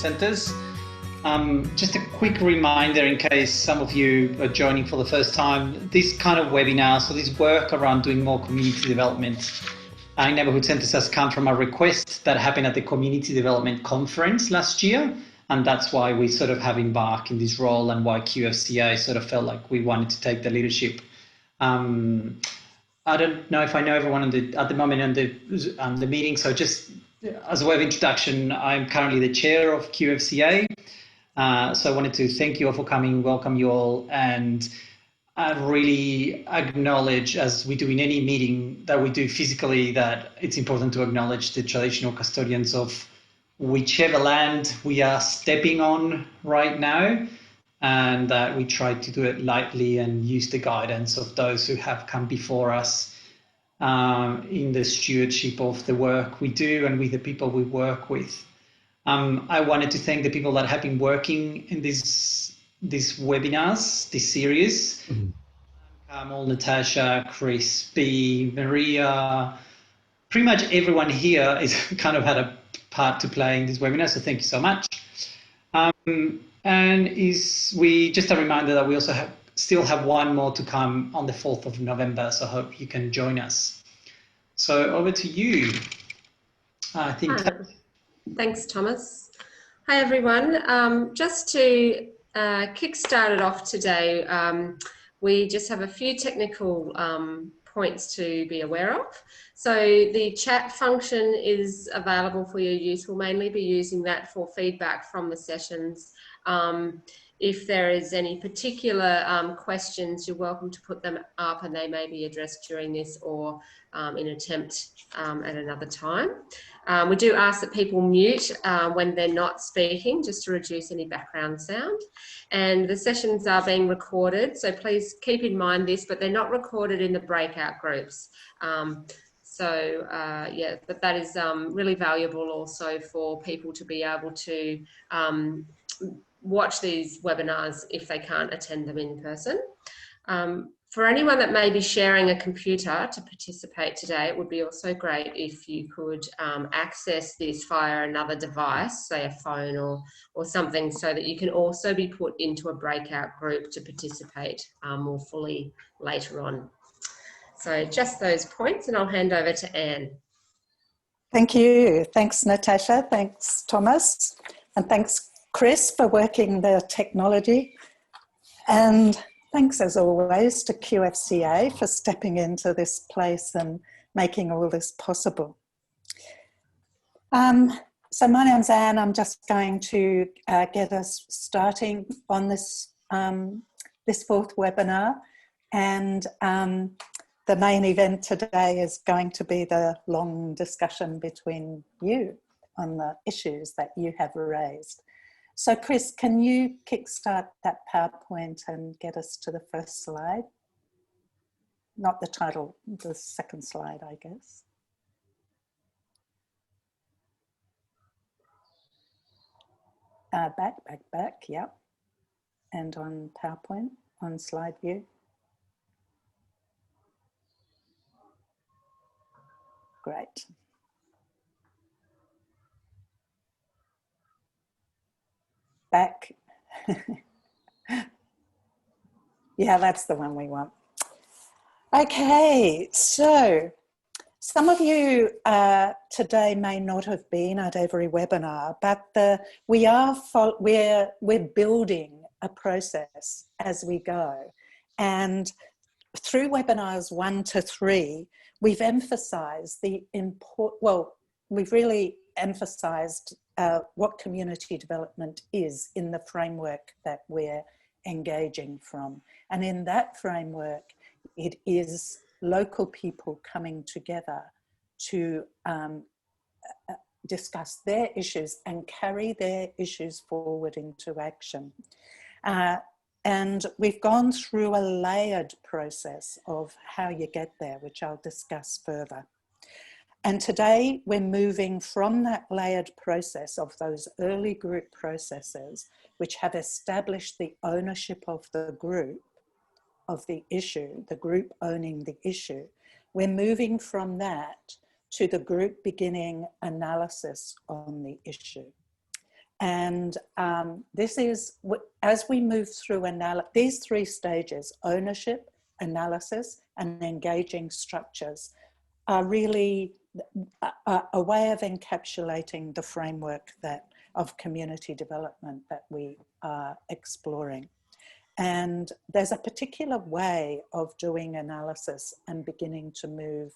centres. Just a quick reminder in case some of you are joining for the first time, this kind of webinar, so this work around doing more community development in neighbourhood centres has come from a request that happened at the Community Development Conference last year. And that's why we sort of have embarked in this role and why QFCA sort of felt like we wanted to take the leadership. I don't know if I know everyone at the moment on the meeting. So just as a way of introduction, I'm currently the chair of QFCA. So I wanted to thank you all for coming, welcome you all, and I really acknowledge, as we do in any meeting that we do physically, that it's important to acknowledge the traditional custodians of whichever land we are stepping on right now, and that we try to do it lightly and use the guidance of those who have come before us in the stewardship of the work we do and with the people we work with. I wanted to thank the people that have been working in these webinars, this series. Carmel, Natasha, Chris, B, Maria, pretty much everyone here is kind of had a part to play in this webinar, so thank you so much. And just a reminder that we also still have one more to come on the 4th of November, so I hope you can join us. So over to you. I think. Thanks, Thomas. Hi, everyone. Just to kick-start it off today, we just have a few technical points to be aware of. So the chat function is available for your use. We'll mainly be using that for feedback from the sessions. If there is any particular questions, you're welcome to put them up and they may be addressed during this or in attempt at another time. We do ask that people mute when they're not speaking, just to reduce any background sound. And the sessions are being recorded, so please keep in mind this, but they're not recorded in the breakout groups. Yeah, but that is really valuable also for people to be able to watch these webinars if they can't attend them in person. For anyone that may be sharing a computer to participate today, it would be also great if you could access this via another device, say a phone or something, so that you can also be put into a breakout group to participate more fully later on. So just those points, and I'll hand over to Anne. Thank you. Thanks, Natasha. Thanks, Thomas. And thanks, Chris, for working the technology. And thanks, as always, to QFCA for stepping into this place and making all this possible. So my name's Anne. I'm just going to get us starting on this, this fourth webinar. And the main event today is going to be the long discussion between you on the issues that you have raised. So Chris, can you kickstart that PowerPoint and get us to the first slide? Not the title, the second slide, I guess. Back, yeah. And on PowerPoint, on slide view. Great. Back. Yeah, that's the one we want. Okay, so some of you today may not have been at every webinar, but we're building a process as we go. And through webinars 1 to 3, we've emphasised we've really emphasised what community development is in the framework that we're engaging from. And in that framework, it is local people coming together to discuss their issues and carry their issues forward into action. And we've gone through a layered process of how you get there, which I'll discuss further. And today we're moving from that layered process of those early group processes, which have established the ownership of the group, of the issue, the group owning the issue. We're moving from that to the group beginning analysis on the issue. And this is, as we move through these three stages, ownership, analysis, and engaging structures, are really a way of encapsulating the framework of community development that we are exploring. And there's a particular way of doing analysis and beginning to move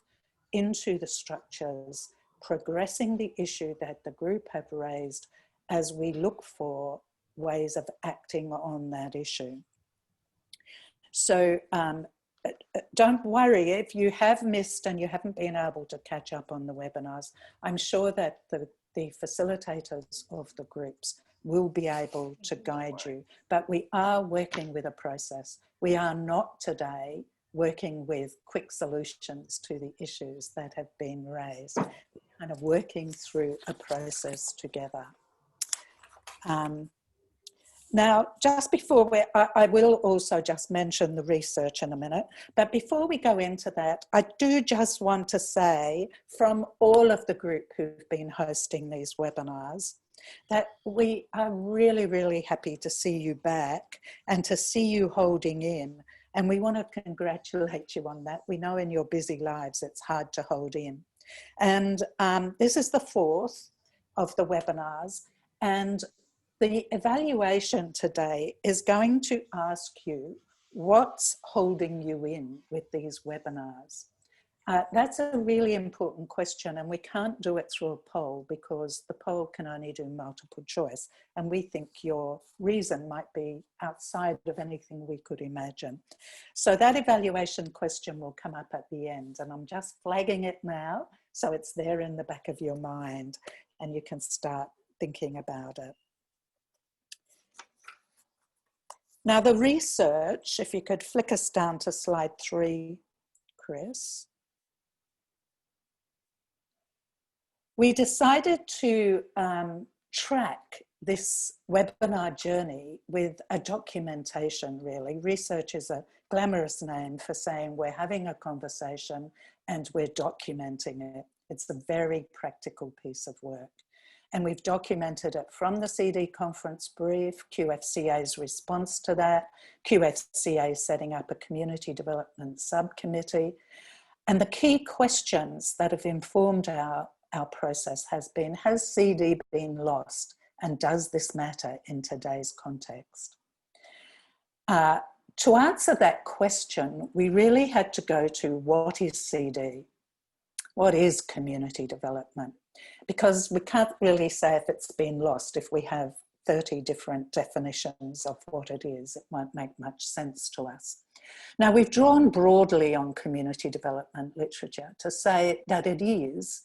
into the structures, progressing the issue that the group have raised as we look for ways of acting on that issue. So don't worry if you have missed and you haven't been able to catch up on the webinars. I'm sure that the facilitators of the groups will be able to guide you, but we are working with a process. We are not today working with quick solutions to the issues that have been raised. We're kind of working through a process together. Now, just before I will also just mention the research in a minute, but before we go into that, I do just want to say from all of the group who've been hosting these webinars, that we are really, really happy to see you back and to see you holding in. And we want to congratulate you on that. We know in your busy lives, it's hard to hold in. And this is the fourth of the webinars. And the evaluation today is going to ask you what's holding you in with these webinars. That's a really important question, and we can't do it through a poll because the poll can only do multiple choice. And we think your reason might be outside of anything we could imagine. So that evaluation question will come up at the end, and I'm just flagging it now. So it's there in the back of your mind and you can start thinking about it. Now the research, if you could flick us down to slide 3, Chris. We decided to track this webinar journey with a documentation, really. Research is a glamorous name for saying we're having a conversation and we're documenting it. It's a very practical piece of work. And we've documented it from the CD conference brief, QFCA's response to that, QFCA setting up a community development subcommittee. And the key questions that have informed our process has CD been lost? And does this matter in today's context? To answer that question, we really had to go to what is CD? What is community development? Because we can't really say if it's been lost. If we have 30 different definitions of what it is, it won't make much sense to us. Now, we've drawn broadly on community development literature to say that it is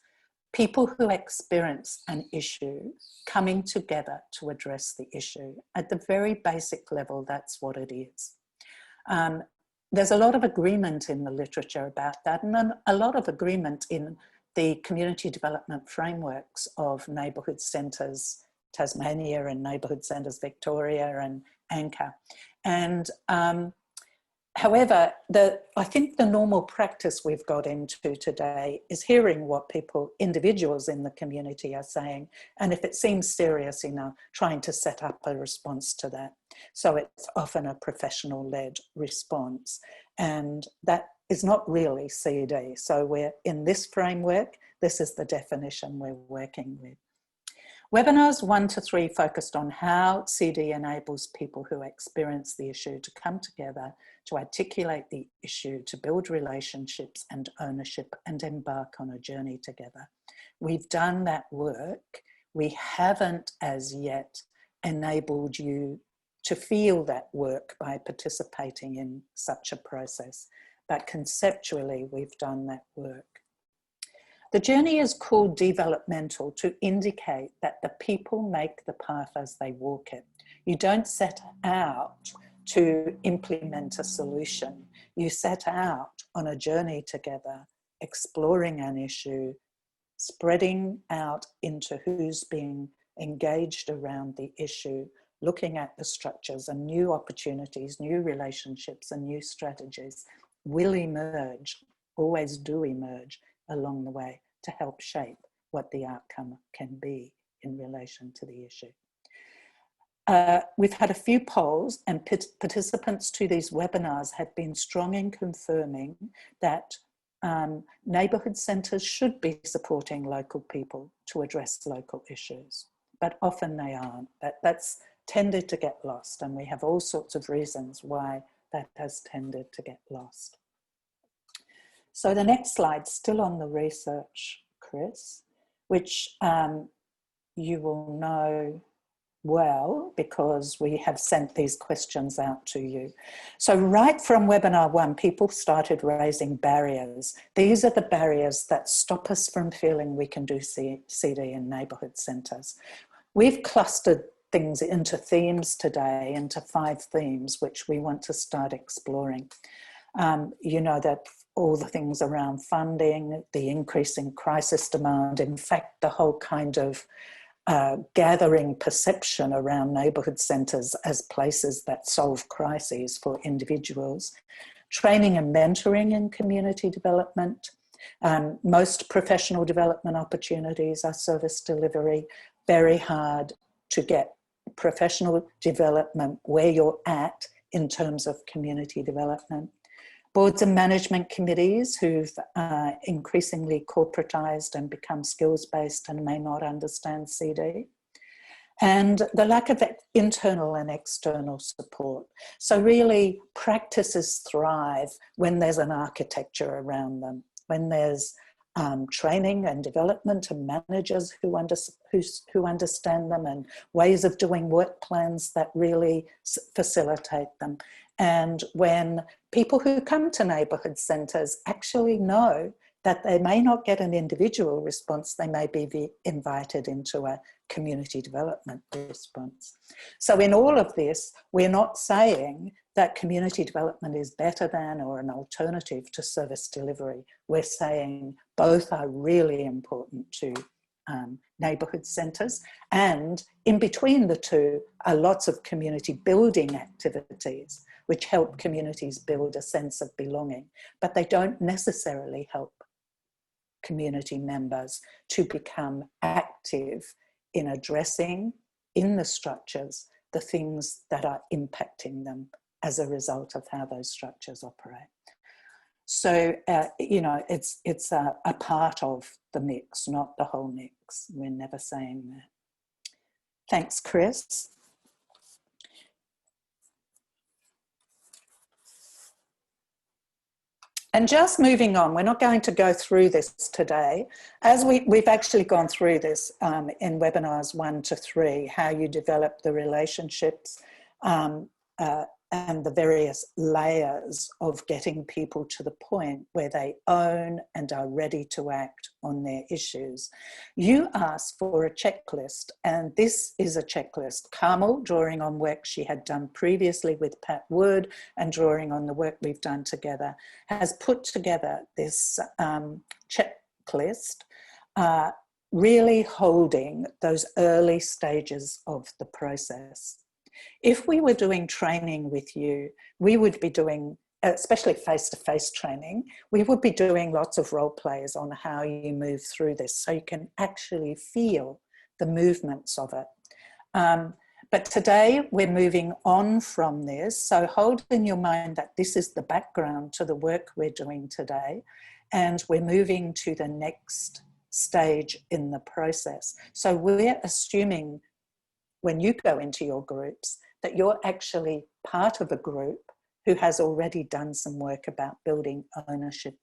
people who experience an issue coming together to address the issue. At the very basic level, that's what it is. There's a lot of agreement in the literature about that, and a lot of agreement in the community development frameworks of Neighbourhood Centres Tasmania and Neighbourhood Centres Victoria and Anchor. And however, I think the normal practice we've got into today is hearing what individuals in the community are saying, and if it seems serious enough, trying to set up a response to that. So it's often a professional-led response, and that is not really CD. So we're in this framework, this is the definition we're working with. Webinars 1 to 3 focused on how CD enables people who experience the issue to come together, to articulate the issue, to build relationships and ownership and embark on a journey together. We've done that work. We haven't as yet enabled you to feel that work by participating in such a process, but conceptually we've done that work. The journey is called developmental to indicate that the people make the path as they walk it. You don't set out to implement a solution. You set out on a journey together, exploring an issue, spreading out into who's being engaged around the issue, looking at the structures, and new opportunities, new relationships and new strategies will emerge, always do emerge along the way to help shape what the outcome can be in relation to the issue. we've had a few polls, and participants to these webinars have been strong in confirming that neighbourhood centres should be supporting local people to address local issues, but often they aren't. That's tended to get lost, and we have all sorts of reasons why that has tended to get lost. So the next slide, still on the research, Chris, which you will know well because we have sent these questions out to you. So right from webinar 1, people started raising barriers. These are the barriers that stop us from feeling we can do CD in neighbourhood centres. We've clustered things into themes today, into 5 themes, which we want to start exploring. You know that all the things around funding, the increasing crisis demand, in fact, the whole kind of gathering perception around neighbourhood centres as places that solve crises for individuals, training and mentoring in community development. Most professional development opportunities are service delivery, very hard to get professional development where you're at in terms of community development. Boards and management committees who've increasingly corporatised and become skills-based and may not understand CD. And the lack of internal and external support. So really practices thrive when there's an architecture around them, when there's training and development and managers who understand them, and ways of doing work plans that really facilitate them. And when people who come to neighbourhood centres actually know that they may not get an individual response, they may be invited into a community development response. So in all of this, we're not saying that community development is better than or an alternative to service delivery. We're saying both are really important to neighbourhood centres, and in between the two are lots of community building activities which help communities build a sense of belonging, but they don't necessarily help community members to become active in addressing in the structures the things that are impacting them as a result of how those structures operate. So, you know, it's a part of the mix, not the whole mix. We're never saying that. Thanks, Chris. And just moving on, we're not going to go through this today. As we've actually gone through this in webinars 1 to 3, how you develop the relationships and the various layers of getting people to the point where they own and are ready to act on their issues. You asked for a checklist, and this is a checklist. Carmel, drawing on work she had done previously with Pat Wood and drawing on the work we've done together, has put together this checklist, really holding those early stages of the process. If we were doing training with you, we would be doing, especially face-to-face training, we would be doing lots of role plays on how you move through this so you can actually feel the movements of it. But today we're moving on from this, so hold in your mind that this is the background to the work we're doing today, and we're moving to the next stage in the process. So we're assuming when you go into your groups that you're actually part of a group who has already done some work about building ownership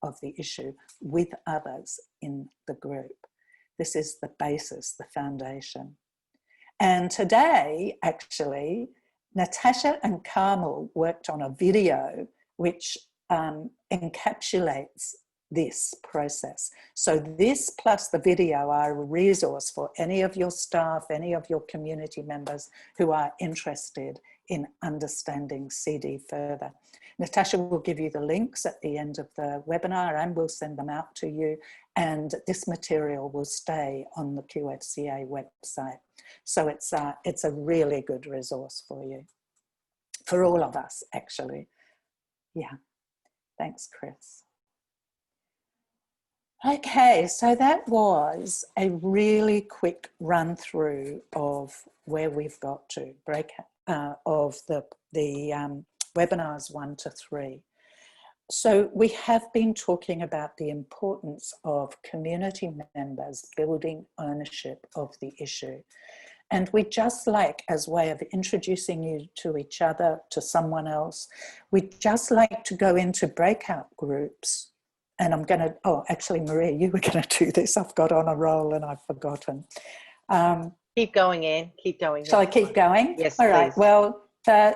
of the issue with others in the group. This is the basis, the foundation. And today, actually, Natasha and Carmel worked on a video which encapsulates this process. So this plus the video are a resource for any of your staff, any of your community members who are interested in understanding CD further. Natasha will give you the links at the end of the webinar and we'll send them out to you, and this material will stay on the QFCA website. So it's a really good resource for you, for all of us actually. Yeah, thanks Chris. Okay, so that was a really quick run through of where we've got to of the webinars 1 to 3. So we have been talking about the importance of community members building ownership of the issue. And we just like, as way of introducing you to each other, to someone else, we just like to go into breakout groups. And I'm going to, oh, actually, Maria, you were going to do this. I've got on a roll and I've forgotten. Keep going, Anne. Keep going. Shall I keep going? Yes, all right. please. Well,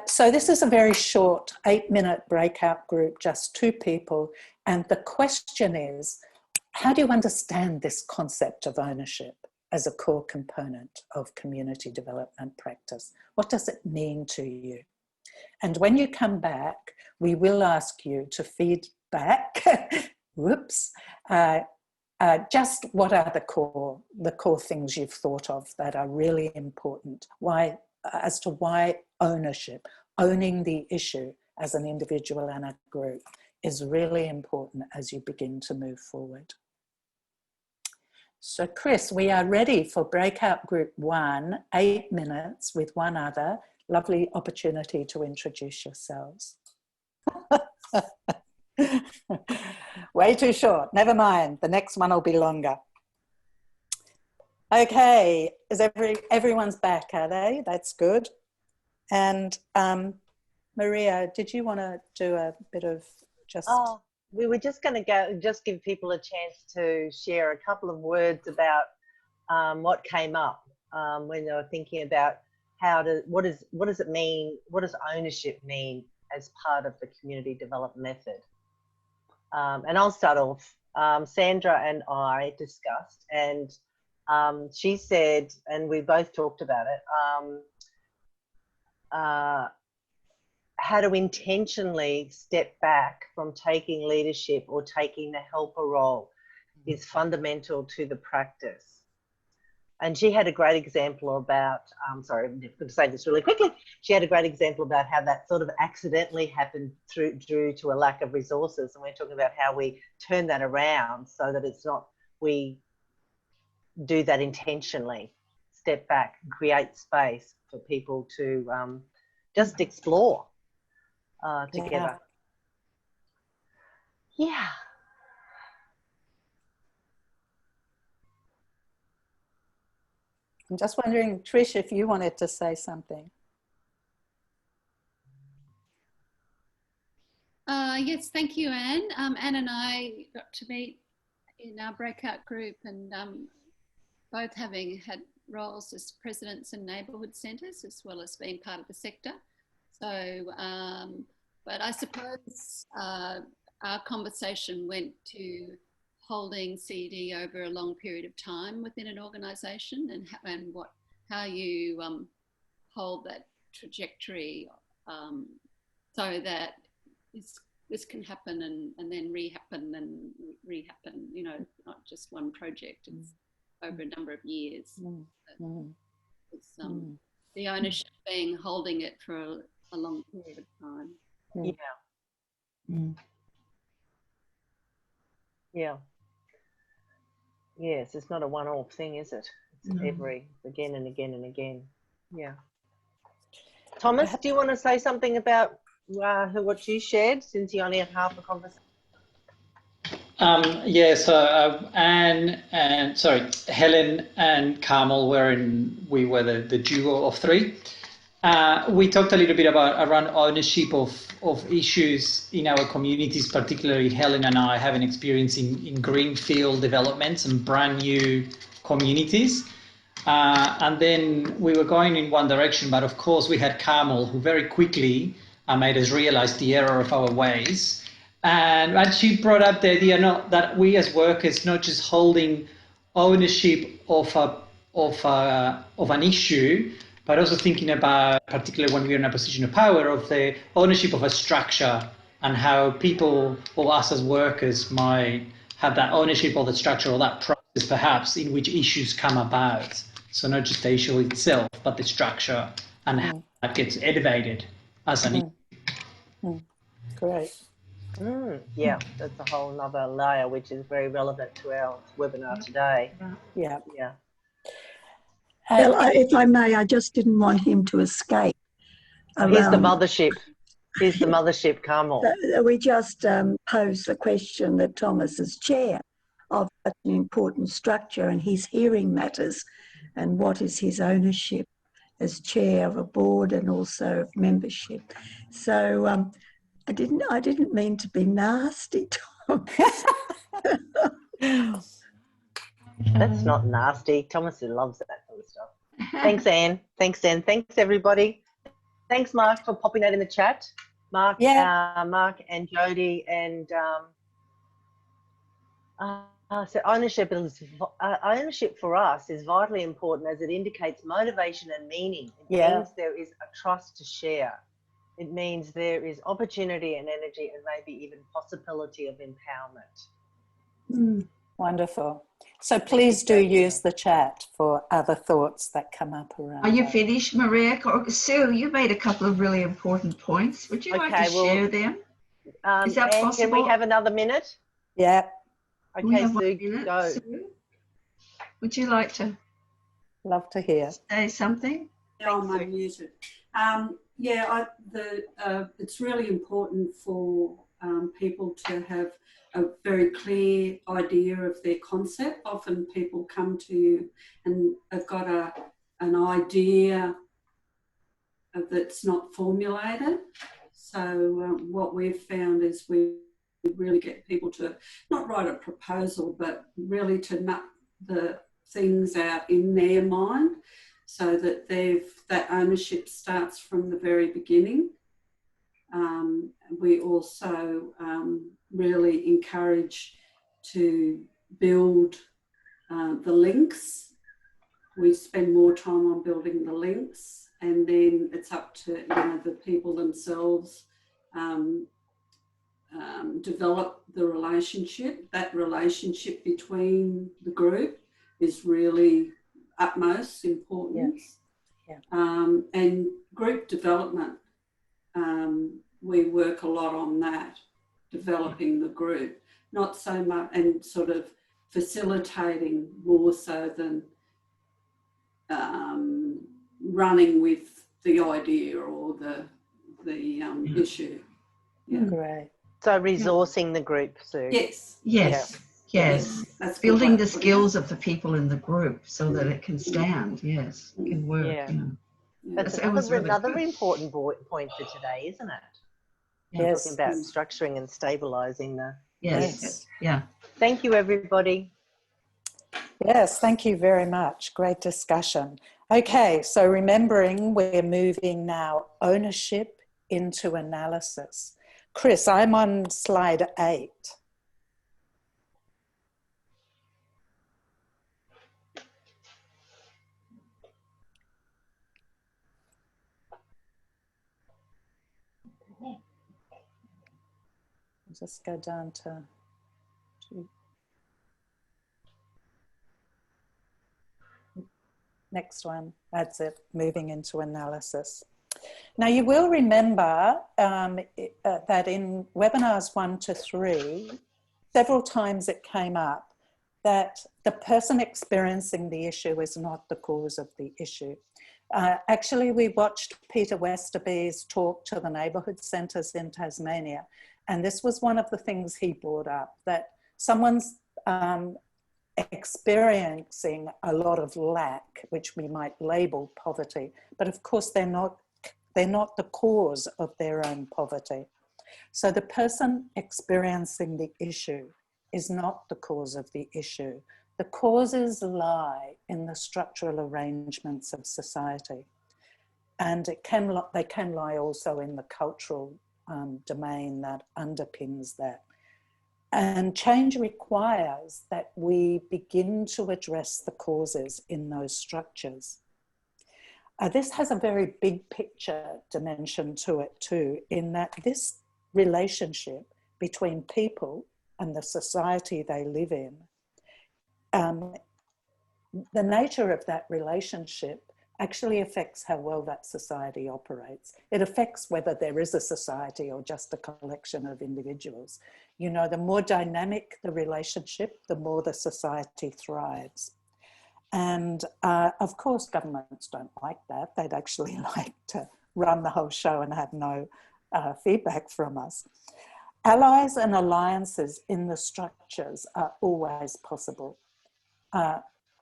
so this is a very short 8-minute breakout group, just 2 people. And the question is, how do you understand this concept of ownership as a core component of community development practice? What does it mean to you? And when you come back, we will ask you to feed back, whoops, just what are the core things you've thought of that are really important? Why, as to why ownership, owning the issue as an individual and a group is really important as you begin to move forward. So Chris, we are ready for breakout group 1, 8 minutes with one other. Lovely opportunity to introduce yourselves. Way too short, never mind. The next one will be longer. Okay, is everyone's back, are they? That's good. And Maria, did you want to do a bit of just... Oh, we were just going to just give people a chance to share a couple of words about what came up when they were thinking about what does it mean, what does ownership mean as part of the community development method. And I'll start off. Sandra and I discussed, and she said, and we both talked about it, how to intentionally step back from taking leadership or taking the helper role is fundamental to the practice. And she had a great example about, sorry, I'm going to say this really quickly. She had a great example about how that sort of accidentally happened due to a lack of resources. And we're talking about how we turn that around so that it's not, we do that intentionally, step back and create space for people to just explore together. Yeah. I'm just wondering, Trish, if you wanted to say something. Yes, thank you, Anne. Anne and I got to meet in our breakout group, and both having had roles as presidents in neighbourhood centres as well as being part of the sector. So, but I suppose our conversation went to holding CD over a long period of time within an organisation, and how you hold that trajectory so that this can happen and then re-happen and re-happen. You know, not just one project; it's over a number of years. It's, the ownership being holding it for a long period of time. Yeah. Yeah. Yes, it's not a one-off thing, is it? It's again and again and again. Yeah. Thomas, do you want to say something about what you shared, since you only had half the conversation? Yeah, so Helen and Carmel we were the duo of 3. We talked a little bit around ownership of issues in our communities, particularly Helen and I have an experience in greenfield developments and brand new communities. And then we were going in one direction, but of course we had Carmel, who very quickly made us realize the error of our ways. And she brought up the idea that we as workers, not just holding ownership of an issue, but also thinking about, particularly when we're in a position of power, of the ownership of a structure and how people or us as workers might have that ownership of the structure or that process perhaps in which issues come about. So not just the issue itself, but the structure and how that gets elevated as an issue. Great. Yeah, that's a whole nother layer, which is very relevant to our webinar today. Yeah. Yeah. And, Well, if I may, I just didn't want him to escape. Here's the mothership. Here's the mothership, Carmel. We just posed the question that Thomas is chair of such an important structure, and he's hearing matters, and what is his ownership as chair of a board and also of membership. So I didn't mean to be nasty, Tom. That's not nasty. Thomas loves that sort of stuff. Thanks, Anne. Thanks, Anne. Thanks, everybody. Thanks, Mark, for popping that in the chat. Mark, Mark and Jody, and so ownership for us is vitally important as it indicates motivation and meaning. It means there is a trust to share. It means there is opportunity and energy and maybe even possibility of empowerment. Wonderful. So please do use the chat for other thoughts that come up around. Are you finished, Maria? Sue, you made a couple of really important points. Would you like to share them? Is that Anne, possible? can we have another minute? Yeah. Okay, Sue, go. Sue? Would you like to Love to hear. say something? Yeah, I'm unmuted. It's really important for people to have a very clear idea of their concept. Often people come to you and have got an idea that's not formulated. So what we've found is we really get people to not write a proposal, but really to nut the things out in their mind, so that that ownership starts from the very beginning. We also really encourage to build the links. We spend more time on building the links, and then it's up to the people themselves develop the relationship. That relationship between the group is really utmost importance. And group development, we work a lot on that, developing the group, not so much, and sort of facilitating more so than running with the idea or the issue. Great. So resourcing the group, Sue. Yes. That's building the skills of the people in the group so that it can stand. Yes, it can work. Yeah. You know. That's another important point for today, isn't it? Yes. Talking about structuring and stabilising the. Yes. Yeah. Thank you, everybody. Yes, thank you very much. Great discussion. Okay, so remembering we're moving now ownership into analysis. Chris, I'm on slide 8. Just go down to 2. Next one, that's it, moving into analysis. Now you will remember that in webinars 1 to 3, several times it came up that the person experiencing the issue is not the cause of the issue. Actually, we watched Peter Westerby's talk to the neighbourhood centres in Tasmania, and this was one of the things he brought up, that someone's experiencing a lot of lack, which we might label poverty, but of course they're not the cause of their own poverty. So the person experiencing the issue is not the cause of the issue. The causes lie in the structural arrangements of society. And they can lie also in the cultural domain that underpins that. And change requires that we begin to address the causes in those structures. This has a very big picture dimension to it too, in that this relationship between people and the society they live in, the nature of that relationship actually affects how well that society operates. It affects whether there is a society or just a collection of individuals. You know, the more dynamic the relationship, the more the society thrives. And of course, governments don't like that. They'd actually like to run the whole show and have no feedback from us. Allies and alliances in the structures are always possible.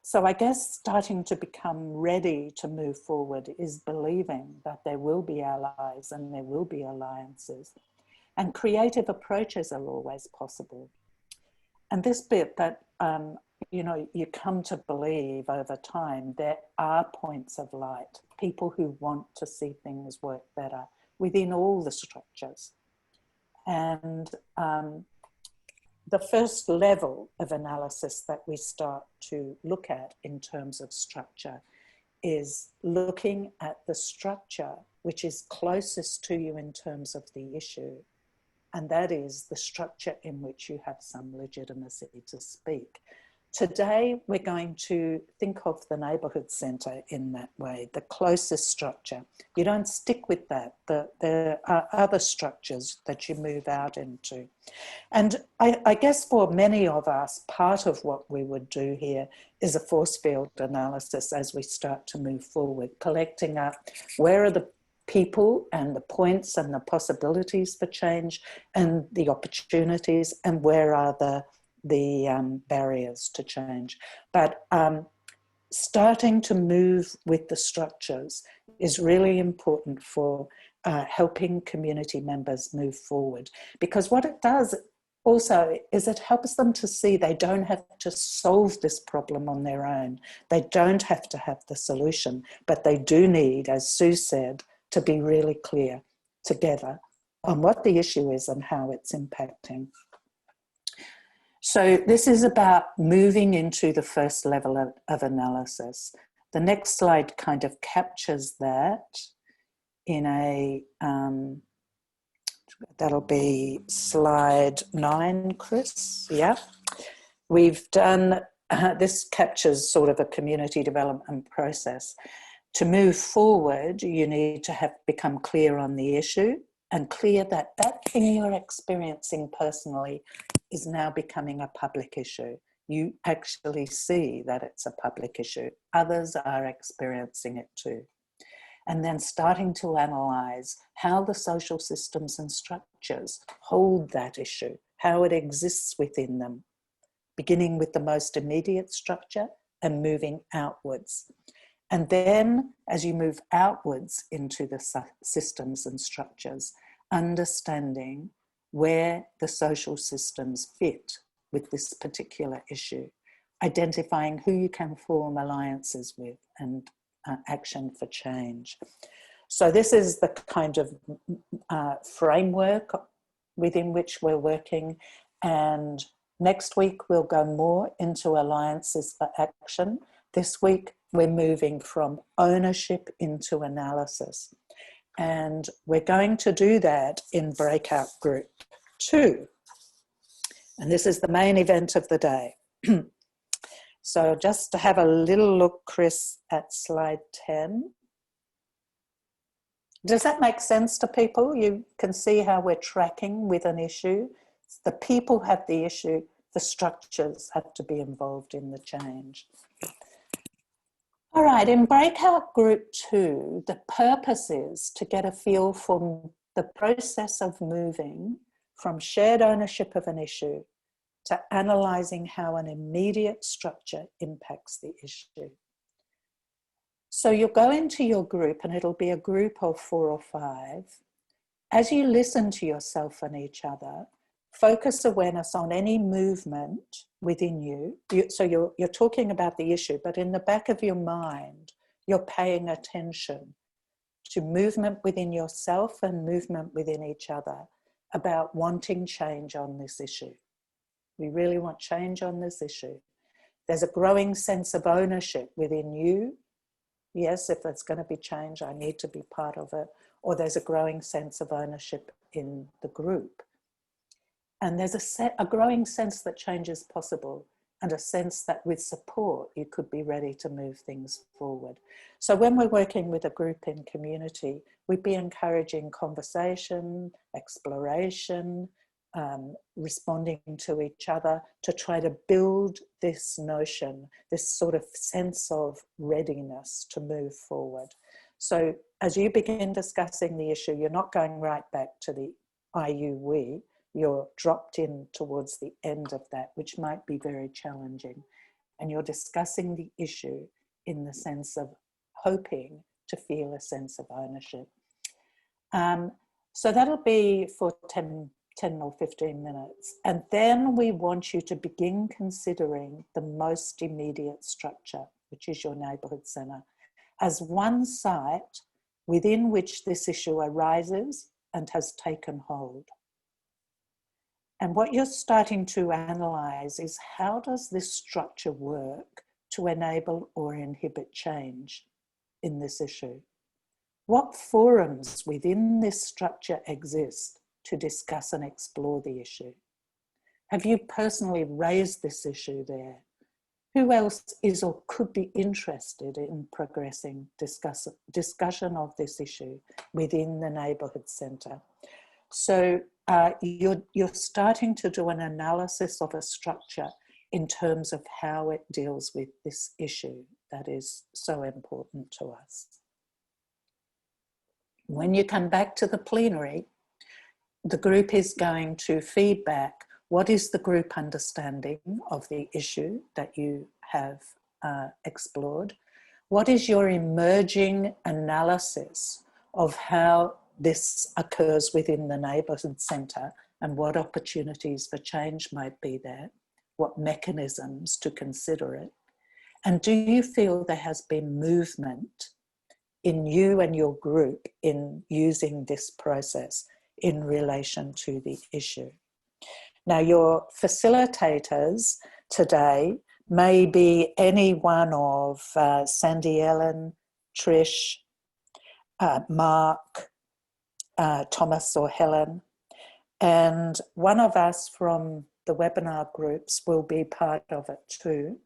So I guess starting to become ready to move forward is believing that there will be allies and there will be alliances. And creative approaches are always possible. And this bit that, you know, you come to believe over time, there are points of light, people who want to see things work better within all the structures. And the first level of analysis that we start to look at in terms of structure is looking at the structure which is closest to you in terms of the issue. And that is the structure in which you have some legitimacy to speak. Today, we're going to think of the neighbourhood centre in that way, the closest structure. You don't stick with that. There are other structures that you move out into. And I guess for many of us, part of what we would do here is a force field analysis as we start to move forward, collecting up where are the people and the points and the possibilities for change and the opportunities, and where are the barriers to change. But starting to move with the structures is really important for helping community members move forward, because what it does also is it helps them to see they don't have to solve this problem on their own. They don't have to have the solution, but they do need, as Sue said, to be really clear together on what the issue is and how it's impacting. So this is about moving into the first level of analysis. The next slide kind of captures that in a, that'll be slide 9, Chris, yeah. We've done, this captures sort of a community development process. To move forward, you need to have become clear on the issue and clear that that thing you're experiencing personally is now becoming a public issue. You actually see that it's a public issue. Others are experiencing it too. And then starting to analyse how the social systems and structures hold that issue, how it exists within them, beginning with the most immediate structure and moving outwards. And then as you move outwards into the systems and structures, understanding where the social systems fit with this particular issue, identifying who you can form alliances with and action for change. So this is the kind of framework within which we're working, and next week we'll go more into alliances for action. This week we're moving from ownership into analysis, and we're going to do that in breakout group 2. And this is the main event of the day. So just to have a little look, Chris, at slide 10. Does that make sense to people? You can see how we're tracking with an issue. The people have the issue, the structures have to be involved in the change. All right, in breakout group 2, the purpose is to get a feel for the process of moving from shared ownership of an issue to analysing how an immediate structure impacts the issue. So you'll go into your group, and it'll be a group of 4 or 5. As you listen to yourself and each other, focus awareness on any movement within you. So you're talking about the issue, but in the back of your mind, you're paying attention to movement within yourself and movement within each other about wanting change on this issue. We really want change on this issue. There's a growing sense of ownership within you. Yes, if there's going to be change, I need to be part of it. Or there's a growing sense of ownership in the group. And there's a growing sense that change is possible. and a sense that with support you could be ready to move things forward. So when we're working with a group in community, we'd be encouraging conversation, exploration, responding to each other to try to build this notion, this sort of sense of readiness to move forward. So as you begin discussing the issue, you're not going right back to the we, you're dropped in towards the end of that, which might be very challenging. And you're discussing the issue in the sense of hoping to feel a sense of ownership. So that'll be for 10 or 15 minutes. And then we want you to begin considering the most immediate structure, which is your neighbourhood centre, as one site within which this issue arises and has taken hold. And what you're starting to analyse is, how does this structure work to enable or inhibit change in this issue? What forums within this structure exist to discuss and explore the issue? Have you personally raised this issue there? Who else is or could be interested in progressing discussion of this issue within the neighbourhood centre? So you're starting to do an analysis of a structure in terms of how it deals with this issue that is so important to us. When you come back to the plenary, the group is going to feedback what is the group understanding of the issue that you have explored. What is your emerging analysis of how this occurs within the neighbourhood centre and what opportunities for change might be there, what mechanisms to consider it, and do you feel there has been movement in you and your group in using this process in relation to the issue? Now, your facilitators today may be any one of Sandy Ellen, Trish, Mark, Thomas or Helen, and one of us from the webinar groups will be part of it too.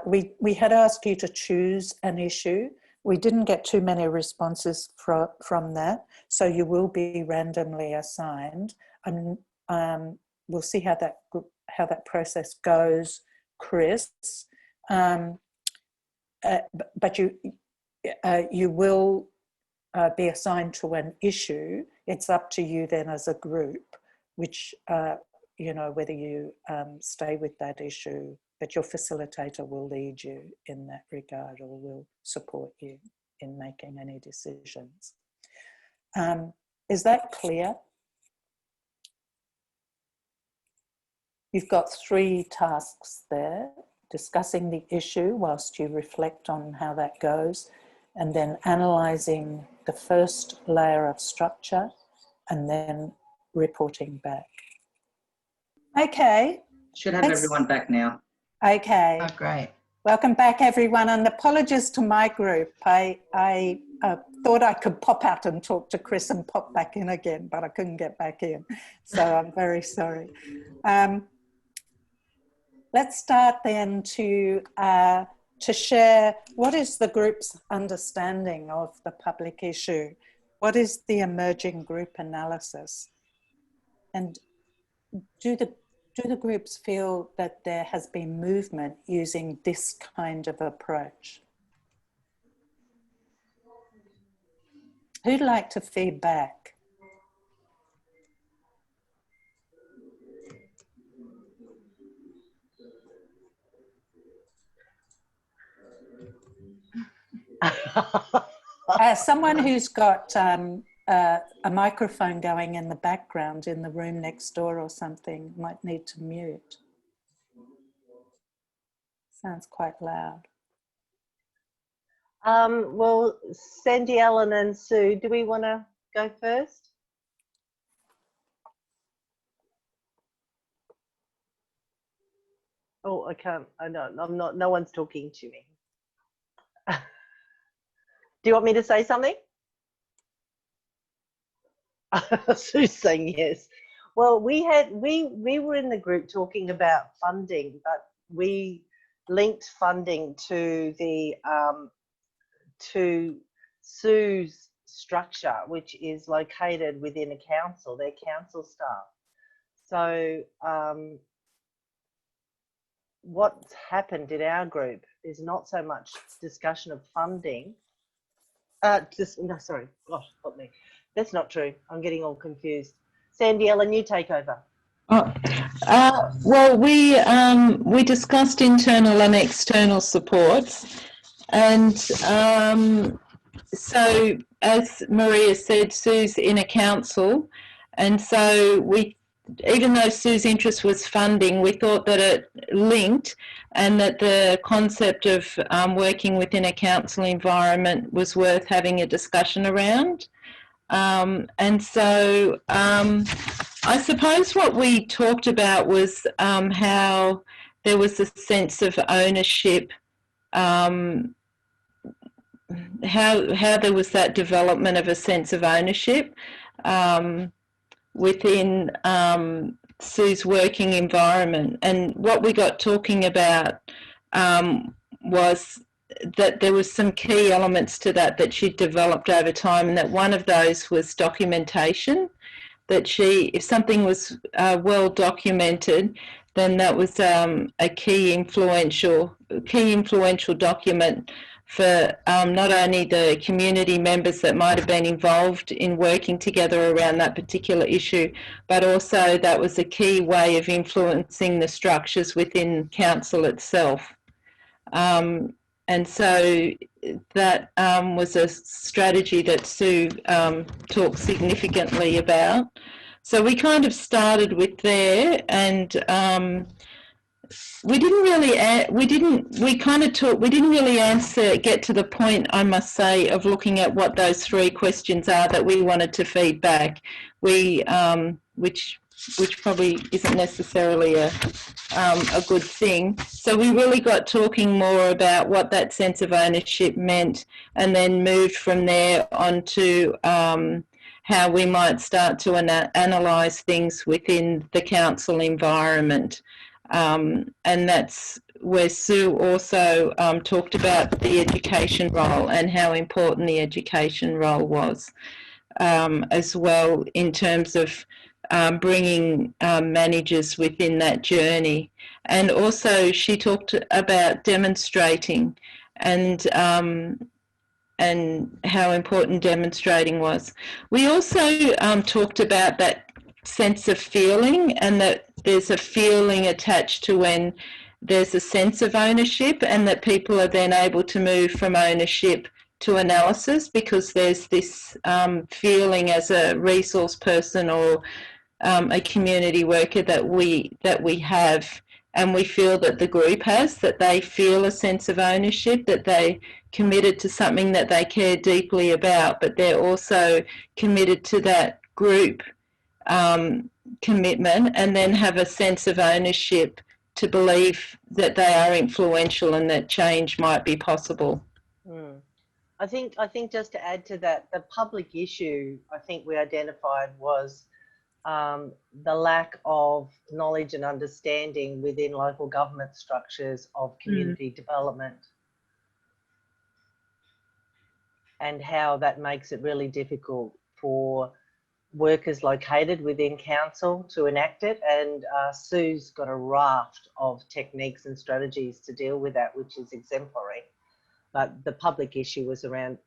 We had asked you to choose an issue. We didn't get too many responses from that, so you will be randomly assigned, and we'll see how that process goes, Chris. But you will be assigned to an issue. It's up to you then as a group, which you know, whether you stay with that issue, but your facilitator will lead you in that regard or will support you in making any decisions. Is that clear? You've got 3 tasks there: discussing the issue whilst you reflect on how that goes, and then analysing the first layer of structure, and then reporting back. Okay. Should have everyone back now. Okay. Oh, great. Welcome back, everyone, and apologies to my group. I thought I could pop out and talk to Chris and pop back in again, but I couldn't get back in, so I'm very sorry. Let's start then to share what is the group's understanding of the public issue. What is the emerging group analysis? And do the groups feel that there has been movement using this kind of approach? Who'd like to feed back? Someone who's got a microphone going in the background in the room next door or something might need to mute. Sounds quite loud. Well, Sandy Ellen and Sue, do we want to go first? Oh, I can't. I don't. I'm not. No one's talking to me. Do you want me to say something? Sue's saying yes. Well, we were in the group talking about funding, but we linked funding to the to Sue's structure, which is located within a council, their council staff. So what's happened in our group is not so much discussion of funding. No, sorry, gosh, got me. That's not true. I'm getting all confused. Sandy Ellen, you take over. Well, we discussed internal and external supports, and so as Maria said, Sue's in a council, and so even though Sue's interest was funding, we thought that it linked, and that the concept of working within a council environment was worth having a discussion around. And so I suppose what we talked about was how there was a sense of ownership, how there was that development of a sense of ownership within Sue's working environment. And what we got talking about was that there was some key elements to that she developed over time, and that one of those was documentation. That if something was well documented, then that was a key influential document for not only the community members that might have been involved in working together around that particular issue, but also that was a key way of influencing the structures within council itself. And so that was a strategy that Sue talked significantly about. So we kind of started with there, and we didn't really get to the point, I must say, of looking at what those 3 questions are that we wanted to feed back. Which probably isn't necessarily a good thing. So we really got talking more about what that sense of ownership meant, and then moved from there on to how we might start to analyse things within the council environment. And that's where Sue also talked about the education role and how important the education role was, as well, in terms of bringing managers within that journey. And also she talked about demonstrating and how important demonstrating was. We also talked about that sense of feeling, and that there's a feeling attached to when there's a sense of ownership, and that people are then able to move from ownership to analysis, because there's this feeling as a resource person or a community worker that we have, and we feel that the group has, that they feel a sense of ownership, that they committed to something that they care deeply about, but they're also committed to that group commitment, and then have a sense of ownership to believe that they are influential and that change might be possible. I think just to add to that, the public issue I think we identified was the lack of knowledge and understanding within local government structures of community development, and how that makes it really difficult for workers located within council to enact it. And Sue's got a raft of techniques and strategies to deal with that, which is exemplary. But the public issue was around,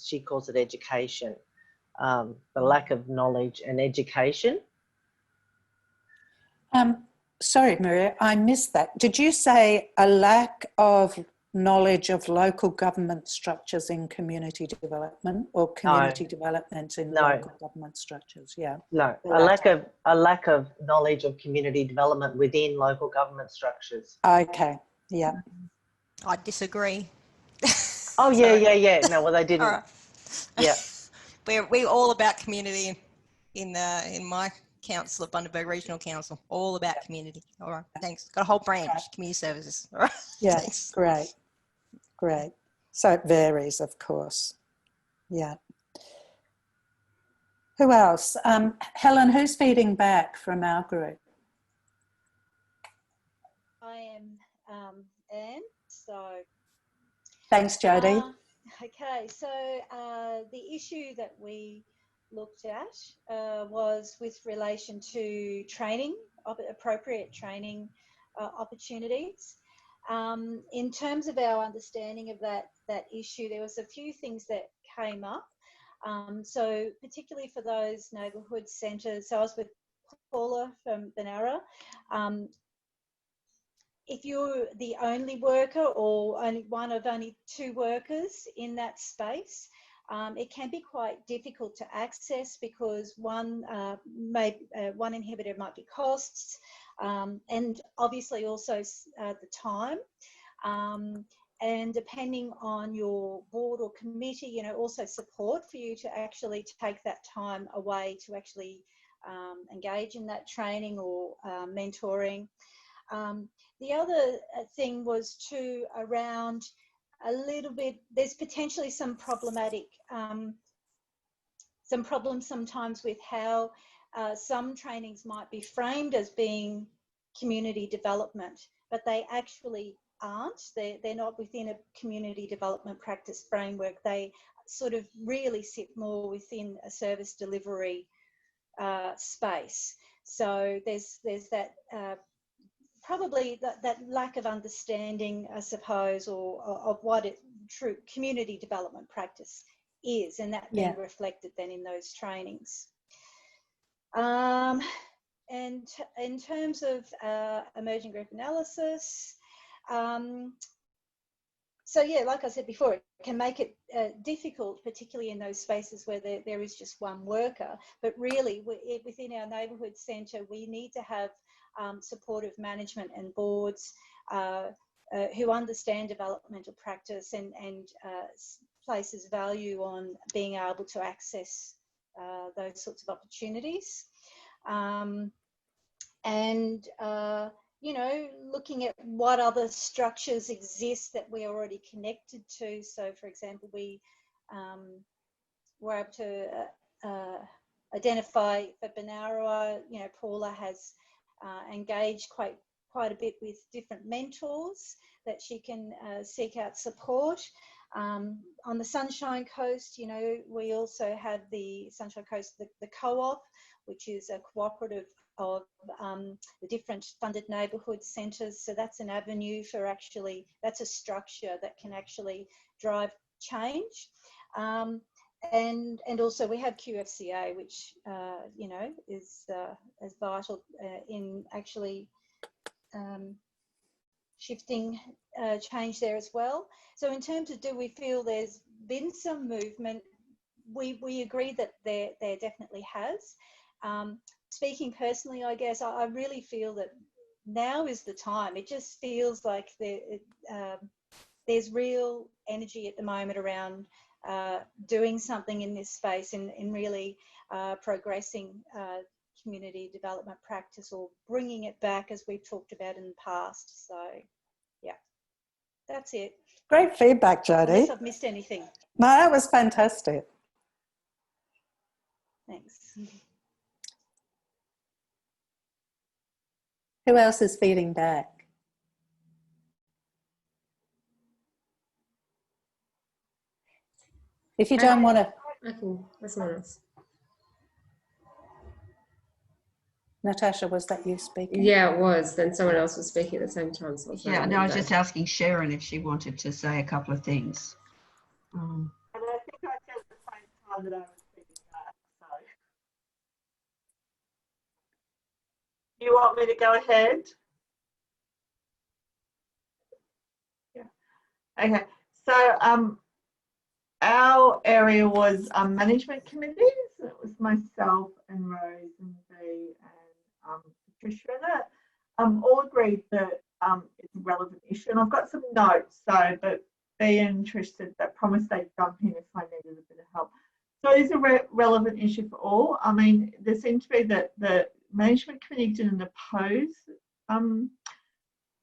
she calls it education, the lack of knowledge and education. Sorry, Maria, I missed that. Did you say a lack of knowledge of local government structures in community development, or community development in local government structures? Yeah. No, a lack of knowledge of community development within local government structures. Okay. Yeah. I disagree. Oh yeah. No, well they didn't. Right. Yeah. We're all about community in my council of Bundaberg Regional Council. All about community. All right. Thanks. Got a whole branch, community services. All right. Yeah. Thanks. Great. So it varies, of course. Yeah. Who else? Helen, who's feeding back from our group? I am Anne. So Thanks, Jodie. Okay, so the issue that we looked at was with relation to training, appropriate training opportunities. In terms of our understanding of that issue, there was a few things that came up. So particularly for those neighbourhood centres, so I was with Paula from Benara. If you're the only worker or only one of only two workers in that space, it can be quite difficult to access because one inhibitor might be costs, and obviously also the time. And depending on your board or committee, you know, also support for you to actually take that time away to actually engage in that training or mentoring. The other thing was too around a little bit, there's potentially some problematic, some problems sometimes with how some trainings might be framed as being community development, but they actually aren't. They're not within a community development practice framework. They sort of really sit more within a service delivery space. So there's that probably that lack of understanding, I suppose, or of what true community development practice is, and that being reflected then in those trainings. And in terms of emerging group analysis, so yeah, like I said before, it can make it difficult, particularly in those spaces where there is just one worker. But really, within our neighbourhood centre, we need to have supportive management and boards who understand developmental practice and places value on being able to access those sorts of opportunities. You know, looking at what other structures exist that we're already connected to. So, for example, we were able to identify for Benara, you know, Paula has engaged quite a bit with different mentors that she can seek out support. On the Sunshine Coast, you know, we also have the Sunshine Coast, the co-op, which is a cooperative of the different funded neighbourhood centres. So that's an avenue for actually, that's a structure that can actually drive change. And also we have QFCA, which, you know, is vital in actually shifting change there as well. So in terms of, do we feel there's been some movement? We agree that there definitely has. Speaking personally, I guess, I really feel that now is the time. It just feels like there's real energy at the moment around doing something in this space and really progressing community development practice or bringing it back as we've talked about in the past. So, yeah, that's it. Great feedback, Jodie. Unless I've missed anything. No, that was fantastic. Thanks. Who else is feeding back? If you don't want to... I can, that's someone else. Natasha, was that you speaking? Yeah, it was. Then someone else was speaking at the same time. So Yeah, no, I was just asking Sharon if she wanted to say a couple of things. And I think I said at the same time that I was speaking back, so. You want me to go ahead? Yeah. Okay. So our area was management committees. It was myself and Rose and V and Patricia in it. All agreed that it's a relevant issue. And I've got some notes, so, but V and Trish said that promised they'd jump in if I needed a bit of help. So it is a relevant issue for all. I mean, there seemed to be that the management committee didn't oppose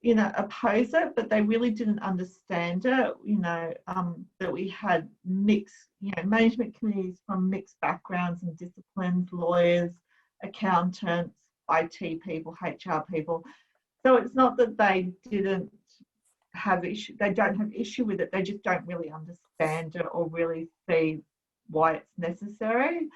it, but they really didn't understand it, that we had mixed, management committees from mixed backgrounds and disciplines, lawyers, accountants, IT people, HR people. So it's not that they didn't have issue, they don't have issue with it, they just don't really understand it or really see why it's necessary.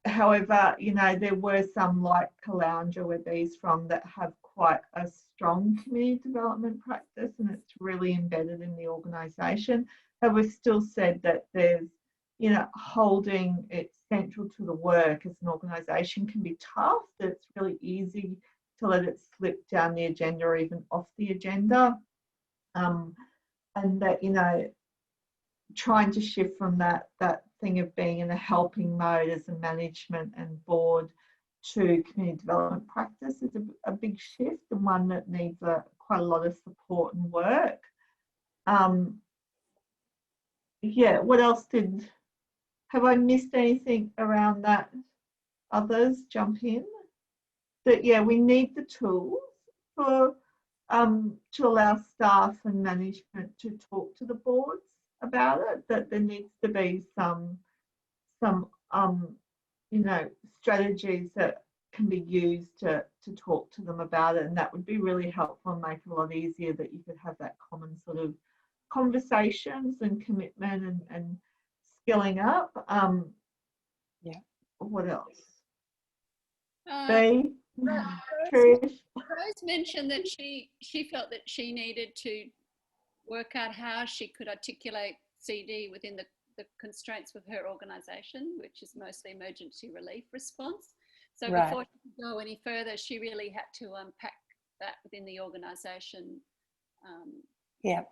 However, you know, there were some like Caloundra where these from that have quite a strong community development practice and it's really embedded in the organisation. But we've still said that there's, you know, holding it central to the work as an organisation can be tough, that it's really easy to let it slip down the agenda or even off the agenda. And that, you know, trying to shift from that thing of being in a helping mode as a management and board to community development practice is a big shift and one that needs quite a lot of support and work. Yeah, what else have I missed anything around that? Others jump in. That yeah, we need the tools for to allow staff and management to talk to the boards about it. That there needs to be some you know, strategies that can be used to talk to them about it, and that would be really helpful and make it a lot easier that you could have that common sort of conversations and commitment and skilling up. Yeah. What else? Rose mentioned that she felt that she needed to work out how she could articulate CD within the constraints of her organisation, which is mostly emergency relief response. So before she could go any further, she really had to unpack that within the organisation. Yeah.